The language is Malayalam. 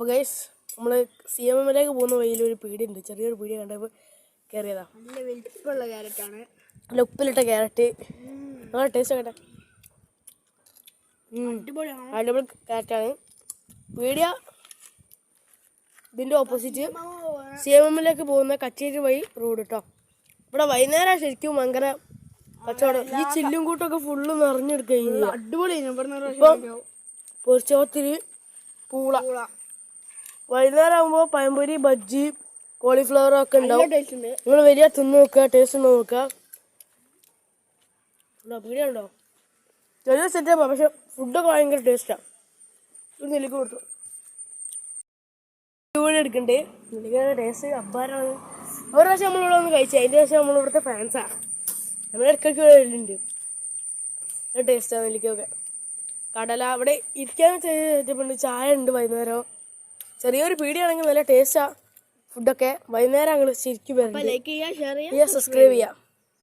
അപ്പോൾ ഗൈസ് നമ്മൾ CMMലേക്ക് പോകുന്ന വഴിയിലൊരു പീടിയുണ്ട്, ചെറിയൊരു പീടിയ കണ്ടപ്പോൾ കയറിയതാ. നല്ല വലിപ്പമുള്ള ക്യാരറ്റാണ്, നല്ല ഉപ്പിലിട്ട ക്യാരറ്റ്. നല്ല ടേസ്റ്റ് ആക്കട്ടെ. അടിപൊളി ക്യാരറ്റാണ്. പീടിയ ഇതിൻ്റെ ഓപ്പോസിറ്റ് CMMലേക്ക് പോകുന്ന കച്ചേരി വഴി റോഡ് കേട്ടോ. ഇവിടെ വൈകുന്നേരം ശരിക്കും ഭയങ്കര കച്ചവടം. ഈ ചില്ലും കൂട്ടൊക്കെ ഫുള്ള് നിറഞ്ഞെടുക്കുക. അടിപൊളി. പൊരിച്ചോത്തിരി പൂള. വൈകുന്നേരം ആകുമ്പോൾ പഴംപൊരി, ബജ്ജി, കോളിഫ്ലവർ ഒക്കെ ഉണ്ടാവും. നിങ്ങൾ വലിയ തിന്ന് നോക്കുക, ടേസ്റ്റ് ഉണ്ടോ നോക്കുക. പീടിയ ഉണ്ടോ ചെറിയ സെറ്റാണ്, പക്ഷെ ഫുഡൊക്കെ ഭയങ്കര ടേസ്റ്റാണ്. ഒരു നെല്ലിക്ക് കൊടുത്തു എടുക്കണ്ടേ. നെല്ലിക്കയുടെ ടേസ്റ്റ് അബ്ബാരാണ്. ഒരു പ്രാവശ്യം നമ്മളിവിടെ ഒന്ന് കഴിച്ചു, അതിൻ്റെ ശേഷം നമ്മളിവിടുത്തെ ഫാൻസാണ്. നമ്മളിടയ്ക്കൊക്കെ വരുന്നുണ്ട്. നല്ല ടേസ്റ്റാണ് നെല്ലിക്കൊക്കെ. കടല ഇവിടെ ഇരിക്കാൻ സെറ്റപ്പുണ്ട്, ചായ ഉണ്ട് വൈകുന്നേരം. ചെറിയൊരു പീടിയാണെങ്കിൽ നല്ല ടേസ്റ്റാണ് ഫുഡൊക്കെ. വൈകുന്നേരം ഞങ്ങൾ ശരിക്കും വരണം. ലൈക്ക് ചെയ്യുക, ഷെയർ ചെയ്യുക, സബ്സ്ക്രൈബ് ചെയ്യുക.